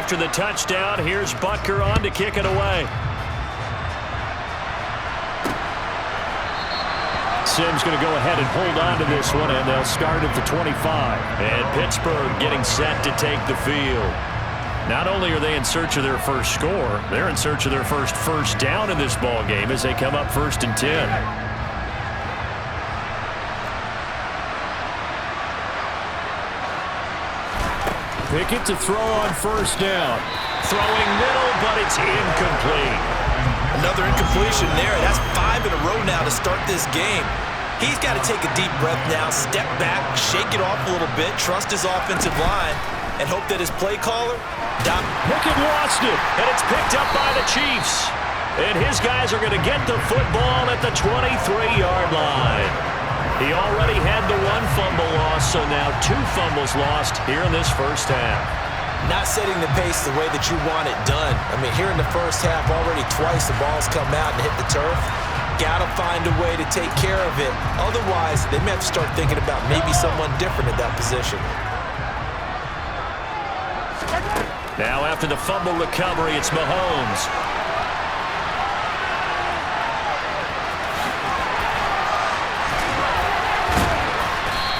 after the touchdown, here's Butker on to kick it away. Sims going to go ahead and hold on to this one, and they'll start at the 25. And Pittsburgh getting set to take the field. Not only are they in search of their first score, they're in search of their first down in this ball game as they come up 1st and 10. Pickett to throw on 1st down. Throwing middle, but it's incomplete. Another incompletion there. That's 5 in a row now to start this game. He's got to take a deep breath now, step back, shake it off a little bit, trust his offensive line, and hope that his play caller... Pickett lost it, and it's picked up by the Chiefs. And his guys are going to get the football at the 23-yard line. He already had the 1 fumble loss, so now 2 fumbles lost here in this first half. Not setting the pace the way that you want it done. I mean, here in the first half, already twice the ball's come out and hit the turf. Got to find a way to take care of it. Otherwise, they may have to start thinking about maybe someone different in that position. Now after the fumble recovery, it's Mahomes.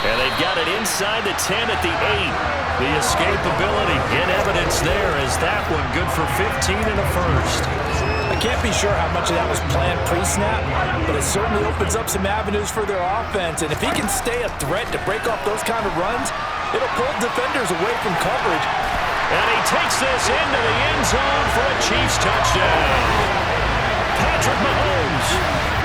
And they've got it inside the 10 at the 8. The escapability in evidence there as that one good for 15 and a first. I can't be sure how much of that was planned pre-snap, but it certainly opens up some avenues for their offense. And if he can stay a threat to break off those kind of runs, it'll pull defenders away from coverage. And he takes this into the end zone for a Chiefs touchdown. Patrick Mahomes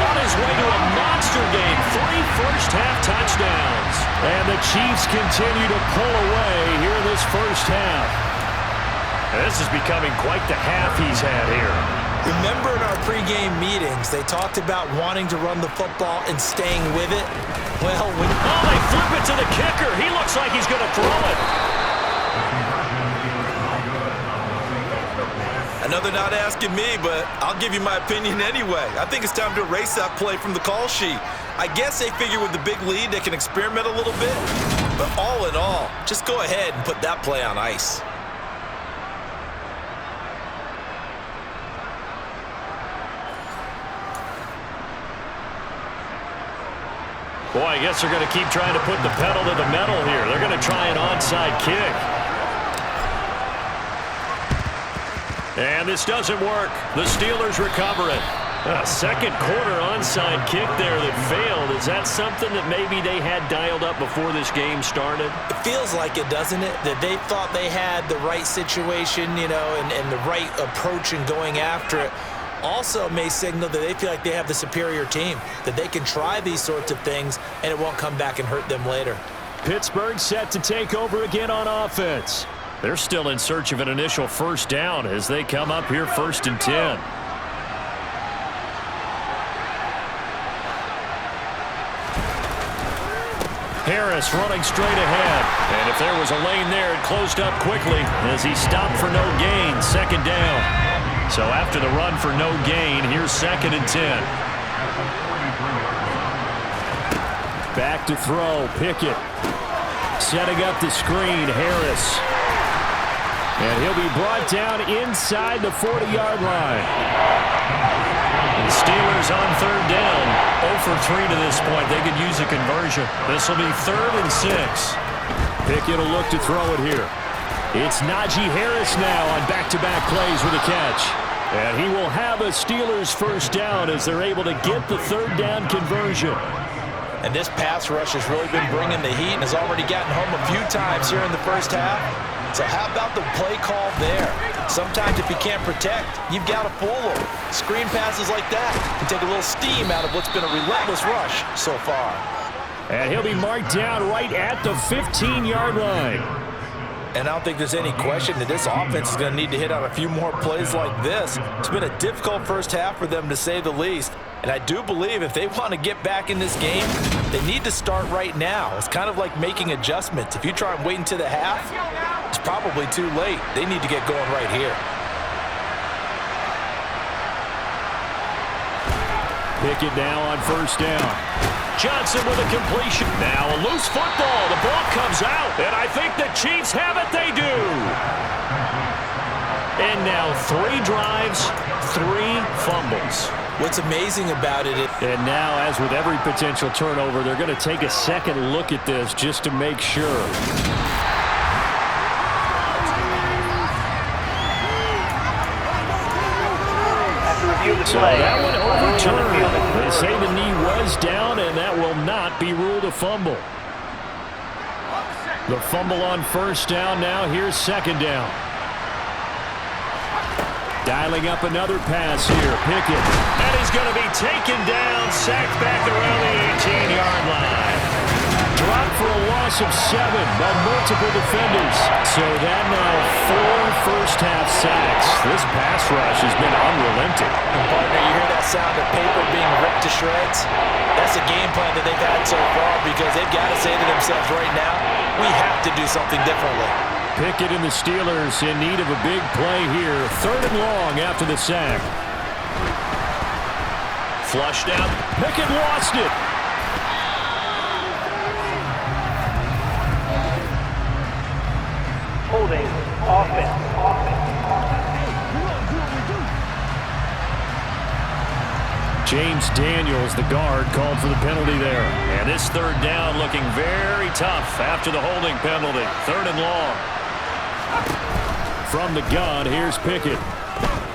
on his way to a monster game. 3 first-half touchdowns. And the Chiefs continue to pull away here in this first half. And this is becoming quite the half he's had here. Remember in our pregame meetings, they talked about wanting to run the football and staying with it? Well, they flip it to the kicker. He looks like he's going to throw it. Another not asking me, but I'll give you my opinion anyway. I think it's time to erase that play from the call sheet. I guess they figure with the big lead they can experiment a little bit. But all in all, just go ahead and put that play on ice. Boy, I guess they're going to keep trying to put the pedal to the metal here. They're going to try an onside kick. And this doesn't work. The Steelers recover it. A second quarter onside kick there that failed. Is that something that maybe they had dialed up before this game started? It feels like it, doesn't it? That they thought they had the right situation, you know, and the right approach in going after it. Also may signal that they feel like they have the superior team, that they can try these sorts of things and it won't come back and hurt them later. Pittsburgh set to take over again on offense. They're still in search of an initial first down as they come up here 1st and 10. Harris running straight ahead. And if there was a lane there, it closed up quickly as he stopped for no gain. 2nd down. So after the run for no gain, here's 2nd and 10. Back to throw. Pickett. Setting up the screen. Harris. And he'll be brought down inside the 40-yard line. The Steelers on 3rd down. 0 for 3 to this point. They could use a conversion. This will be 3rd and 6. Pickett will look to throw it here. It's Najee Harris now on back-to-back plays with a catch. And he will have a Steelers first down as they're able to get the 3rd down conversion. And this pass rush has really been bringing the heat and has already gotten home a few times here in the first half. So how about the play call there? Sometimes if you can't protect, you've got to fool them. Screen passes like that can take a little steam out of what's been a relentless rush so far. And he'll be marked down right at the 15-yard line. And I don't think there's any question that this offense is going to need to hit on a few more plays like this. It's been a difficult first half for them, to say the least. And I do believe if they want to get back in this game, they need to start right now. It's kind of like making adjustments. If you try and wait until the half, it's probably too late. They need to get going right here. Pickett now on 1st down. Johnson with a completion. Now a loose football. The ball comes out, and I think the Chiefs have it. They do. And now 3 drives, 3 fumbles. What's amazing about it is... And now, as with every potential turnover, they're going to take a second look at this just to make sure. So that one overturned. They say the knee was down, and that will not be ruled a fumble. The fumble on first down now. Here's second down. Dialing up another pass here. Pickett. And he's going to be taken down, sacked back around the 18-yard line. Dropped for a loss of 7 by multiple defenders. So that now 4 first-half sacks. This pass rush has been unrelenting. And partner, you hear that sound of paper being ripped to shreds? That's a game plan that they've had so far because they've got to say to themselves right now, we have to do something differently. Pickett and the Steelers in need of a big play here. 3rd and long after the sack. Flushed out. Pickett lost it. Holding offense. James Daniels, the guard, called for the penalty there. And this 3rd down looking very tough after the holding penalty. 3rd and long. From the gun, here's Pickett.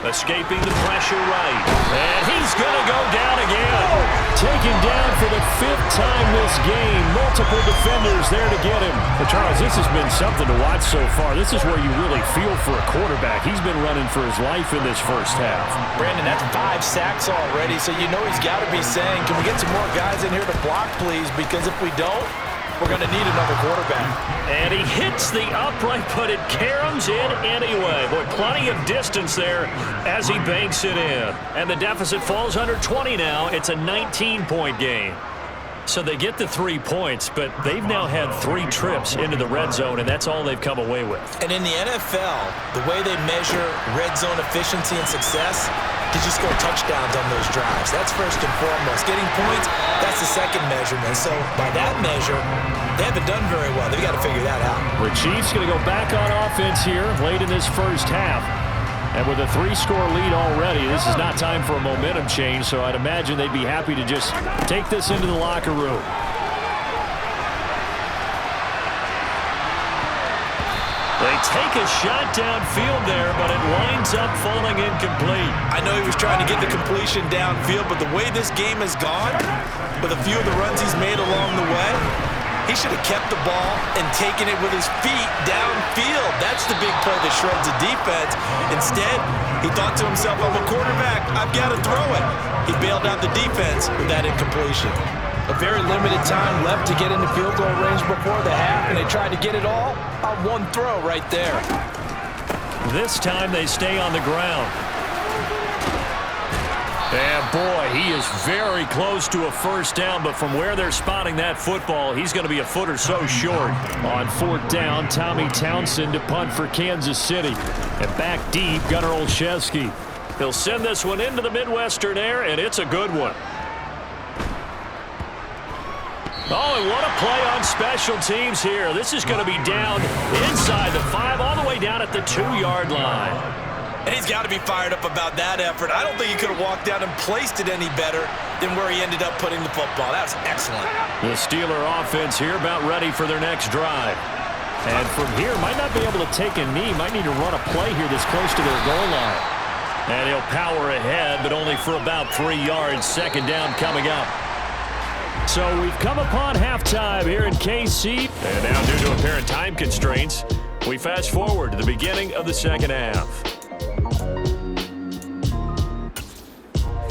Escaping the pressure right. And he's going to go down again. Taken down for the 5th time this game. Multiple defenders there to get him. But Charles, this has been something to watch so far. This is where you really feel for a quarterback. He's been running for his life in this first half. Brandon, that's 5 sacks already, so you know he's got to be saying, can we get some more guys in here to block, please? Because if we don't, we're going to need another quarterback. And he hits the upright, but it caroms in anyway. Boy, plenty of distance there as he banks it in. And the deficit falls under 20 now. It's a 19-point game. So they get the 3 points, but they've now had 3 trips into the red zone, and that's all they've come away with. And in the NFL, the way they measure red zone efficiency and success, did you score touchdowns on those drives? That's first and foremost. Getting points, that's the second measurement. So by that measure, they haven't done very well. They've got to figure that out. The Chiefs going to go back on offense here late in this first half. And with a 3-score lead already, this is not time for a momentum change, so I'd imagine they'd be happy to just take this into the locker room. They take a shot downfield there, but it winds up falling incomplete. I know he was trying to get the completion downfield, but the way this game has gone, with a few of the runs he's made along the way, he should have kept the ball and taken it with his feet downfield. That's the big play that shreds the defense. Instead, he thought to himself, I'm a quarterback, I've got to throw it. He bailed out the defense with that incompletion. A very limited time left to get into field goal range before the half, and they tried to get it all on one throw right there. This time they stay on the ground. And boy, he is very close to a first down, but from where they're spotting that football, he's going to be a foot or so short. On 4th down, Tommy Townsend to punt for Kansas City. And back deep, Gunnar Olszewski. He'll send this one into the Midwestern air, and it's a good one. Oh, and what a play on special teams here. This is going to be down inside the 5, all the way down at the 2-yard line. And he's got to be fired up about that effort. I don't think he could have walked down and placed it any better than where he ended up putting the football. That was excellent. The Steeler offense here about ready for their next drive. And from here, might not be able to take a knee. Might need to run a play here this close to their goal line. And he'll power ahead, but only for about 3 yards. Second down coming up. So we've come upon halftime here in KC. And now, due to apparent time constraints, we fast forward to the beginning of the second half.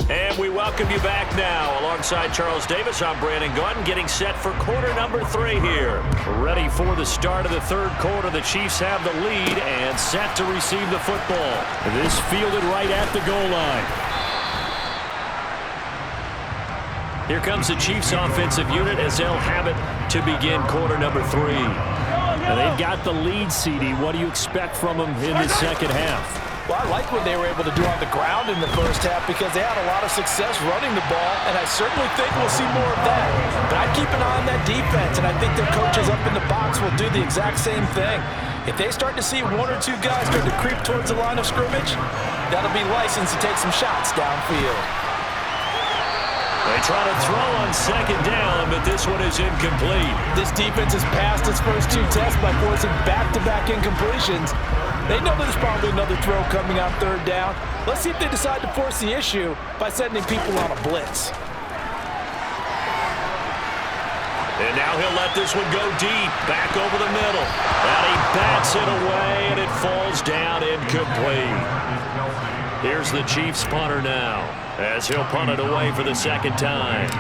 And we welcome you back now. Alongside Charles Davis, I'm Brandon Gunn, getting set for quarter number 3 here. Ready for the start of the 3rd quarter. The Chiefs have the lead and set to receive the football. This fielded right at the goal line. Here comes the Chiefs offensive unit as they'll have it to begin quarter number 3. Now they've got the lead, CD. What do you expect from them in the second half? Well, I like what they were able to do on the ground in the first half because they had a lot of success running the ball, and I certainly think we'll see more of that. But I'd keep an eye on that defense, and I think their coaches up in the box will do the exact same thing. If they start to see one or two guys start to creep towards the line of scrimmage, that'll be license to take some shots downfield. They try to throw on second down, but this one is incomplete. This defense has passed its first two tests by forcing back-to-back incompletions. They know there's probably another throw coming on third down. Let's see if they decide to force the issue by sending people on a blitz. And now he'll let this one go deep, back over the middle. And he bats it away, and it falls down incomplete. Here's the Chiefs punter now, as he'll punt it away for the second time.